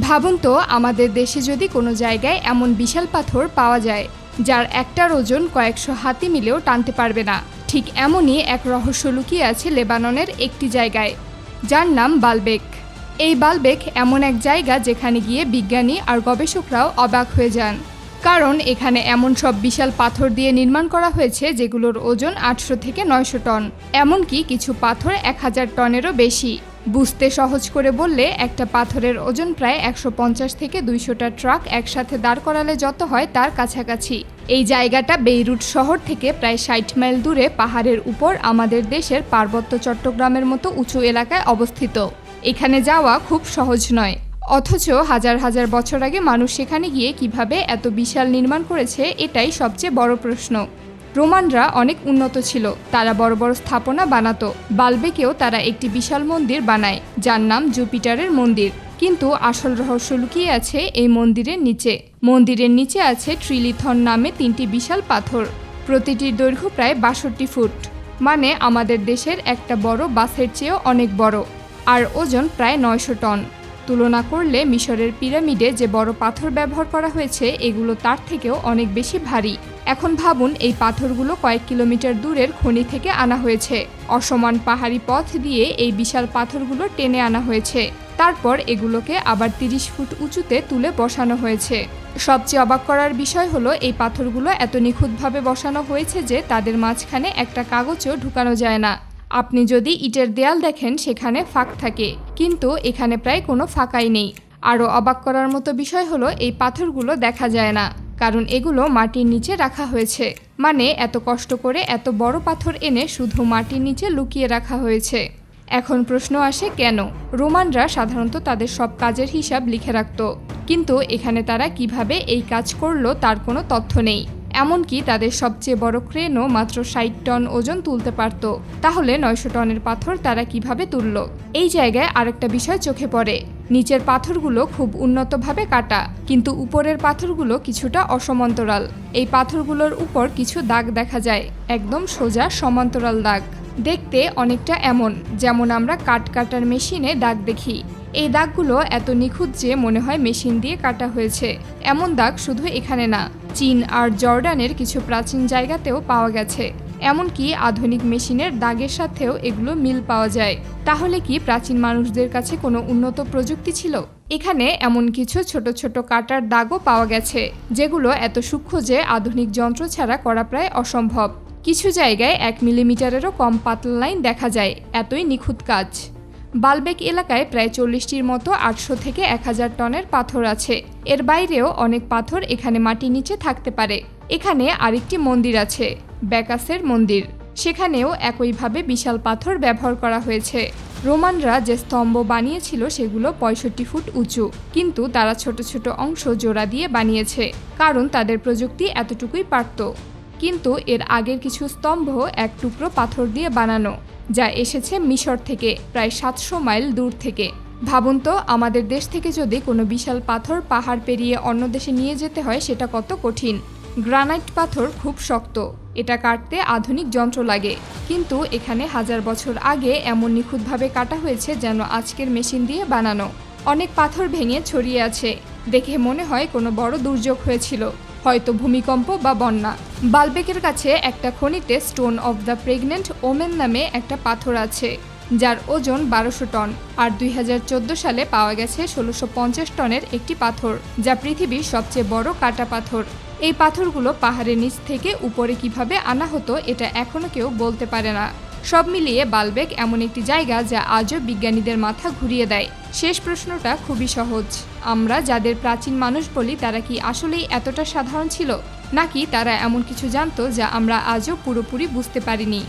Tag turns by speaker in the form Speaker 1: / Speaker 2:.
Speaker 1: ভাবুন তো, আমাদের দেশে যদি কোনো জায়গায় এমন বিশাল পাথর পাওয়া যায় যার একটার ওজন কয়েকশো হাতি মিলেও টানতে পারবে না। ঠিক এমনই এক রহস্য লুকিয়ে আছে লেবাননের একটি জায়গায়, যার নাম বালবেক। এই বালবেক এমন এক জায়গা যেখানে গিয়ে বিজ্ঞানী আর গবেষকরাও অবাক হয়ে যান, কারণ এখানে এমন সব বিশাল পাথর দিয়ে নির্মাণ করা হয়েছে যেগুলোর ওজন 800 থেকে 900 টন, এমনকি কিছু পাথর 1000 টনেরও বেশি। বুঝতে সহজ করে বললে, একটা পাথরের ওজন প্রায় 150 থেকে 200টা ট্রাক একসাথে দাঁড় করালে যত হয় তার কাছাকাছি। এই জায়গাটা বেইরুট শহর থেকে প্রায় 60 মাইল দূরে পাহাড়ের উপর আমাদের দেশের পার্বত্য চট্টগ্রামের মতো উঁচু এলাকায় অবস্থিত। এখানে যাওয়া খুব সহজ নয়, অথচ হাজার হাজার বছর আগে মানুষ সেখানে গিয়ে কিভাবে এত বিশাল নির্মাণ করেছে এটাই সবচেয়ে বড় প্রশ্ন। রোমানরা অনেক উন্নত ছিল, তারা বড় বড় স্থাপনা বানাতো। বালবেকেও তারা একটি বিশাল মন্দির বানায় যার নাম জুপিটারের মন্দির। কিন্তু আসল রহস্য লুকিয়ে আছে এই মন্দিরের নিচে। মন্দিরের নিচে আছে ট্রিলিথন নামে 3টি বিশাল পাথর। প্রতিটির দৈর্ঘ্য প্রায় 62 ফুট, মানে আমাদের দেশের একটা বড় বাসের চেয়েও অনেক বড়, আর ওজন প্রায় 900 টন। তুলনা করলে মিশরের পিরামিডে যে বড় পাথর ব্যবহার করা হয়েছে এগুলো তার থেকেও অনেক বেশি ভারী। এখন ভাবুন, এই পাথরগুলো কয়েক কিলোমিটার দূরের খনি থেকে আনা হয়েছে। অসমান পাহাড়ি পথ দিয়ে এই বিশাল পাথরগুলো টেনে আনা হয়েছে, তারপর এগুলোকে আবার 30 ফুট উঁচুতে তুলে বসানো হয়েছে। সবচেয়ে অবাক করার বিষয় হলো, এই পাথরগুলো এত নিখুঁতভাবে বসানো হয়েছে যে তাদের মাঝখানে একটা কাগজও ঢুকানো যায় না। আপনি যদি ইটের দেয়াল দেখেন সেখানে ফাঁক থাকে, কিন্তু এখানে প্রায় কোনো ফাঁকাই নেই। আরও অবাক করার মতো বিষয় হলো, এই পাথরগুলো দেখা যায় না, কারণ এগুলো মাটির নিচে রাখা হয়েছে। মানে এত কষ্ট করে এত বড় পাথর এনে শুধু মাটির নিচে লুকিয়ে রাখা হয়েছে। এখন প্রশ্ন আসে, কেন? রোমানরা সাধারণত তাদের সব কাজের হিসাব লিখে রাখত, কিন্তু এখানে তারা কিভাবে এই কাজ করলো তার কোনো তথ্য নেই। এমনকি তাদের সবচেয়ে বড় ক্রেনও মাত্র 60 টন ওজন তুলতে পারত। তাহলে 900 টনের পাথর তারা কিভাবে তুলল? এই জায়গায় আরেকটা বিষয় চোখে পড়ে, নিচের পাথরগুলো খুব উন্নতভাবে কাটা, কিন্তু উপরের পাথরগুলো কিছুটা অসমান্তরাল। এই পাথরগুলোর উপর কিছু দাগ দেখা যায়, একদম সোজা সমান্তরাল দাগ। দেখতে অনেকটা এমন যেমন আমরা কাঠ কাটার মেশিনে দাগ দেখি। এই দাগগুলো এত নিখুঁত যে মনে হয় মেশিন দিয়ে কাটা হয়েছে। এমন দাগ শুধু এখানে না, চীন আর জর্ডানের কিছু প্রাচীন জায়গাতেও পাওয়া গেছে। এমনকি আধুনিক মেশিনের দাগের সাথেও এগুলো মিল পাওয়া যায়। তাহলে কি প্রাচীন মানুষদের কাছে কোনো উন্নত প্রযুক্তি ছিল? এখানে এমন কিছু ছোট ছোট কাটার দাগও পাওয়া গেছে যেগুলো এত সূক্ষ্ম যে আধুনিক যন্ত্র ছাড়া করা প্রায় অসম্ভব। কিছু জায়গায় 1 মিলিমিটারেরও কম পাতলা লাইন দেখা যায়, এতই নিখুঁত কাজ। বালবেক এলাকায় প্রায় 40টির মতো 800 থেকে 1000 টনের পাথর আছে। এর বাইরেও অনেক পাথর এখানে মাটির নিচে থাকতে পারে। এখানে আরেকটি মন্দির আছে, ব্যাকাসের মন্দির। সেখানেও একইভাবে বিশাল পাথর ব্যবহার করা হয়েছে। রোমানরা যে স্তম্ভ বানিয়েছিল সেগুলো 65 ফুট উঁচু, কিন্তু তারা ছোট ছোট অংশ জোড়া দিয়ে বানিয়েছে, কারণ তাদের প্রযুক্তি এতটুকুই পারত। কিন্তু এর আগের কিছু স্তম্ভ এক টুকরো পাথর দিয়ে বানানো, যা এসেছে মিশর থেকে প্রায় 700 মাইল দূর থেকে। ভাবুন তো, আমাদের দেশ থেকে যদি কোনো বিশাল পাথর পাহাড় পেরিয়ে অন্য দেশে নিয়ে যেতে হয় সেটা কত কঠিন। গ্রানাইট পাথর খুব শক্ত, এটা কাটতে আধুনিক যন্ত্র লাগে, কিন্তু এখানে হাজার বছর আগে এমন নিখুঁতভাবে কাটা হয়েছে যেন আজকের মেশিন দিয়ে বানানো। অনেক পাথর ভেঙে ছড়িয়ে আছে, দেখে মনে হয় কোনো বড় দুর্যোগ হয়েছিল, হয়তো ভূমিকম্প বা বন্যা। বালবেকের কাছে একটা খনিতে stone of the pregnant women নামে একটা পাথর আছে, যার ওজন 1200 টন। আর 2014 সালে পাওয়া গেছে 1650 টনের একটি পাথর, যা পৃথিবীর সবচেয়ে বড় কাটা পাথর। এই পাথরগুলো পাহাড়ের নিচ থেকে উপরে কিভাবে আনা হতো এটা এখনো কেউ বলতে পারে না। সব মিলিয়ে বালবেক এমন একটি জায়গা যা আজও বিজ্ঞানীদের মাথা ঘুরিয়ে দেয়। শেষ প্রশ্নটা খুবই সহজ, আমরা যাদের প্রাচীন মানুষ বলি তারা কি আসলেই এতটা সাধারণ ছিল, নাকি তারা এমন কিছু জানতো যা আমরা আজও পুরোপুরি বুঝতে পারিনি?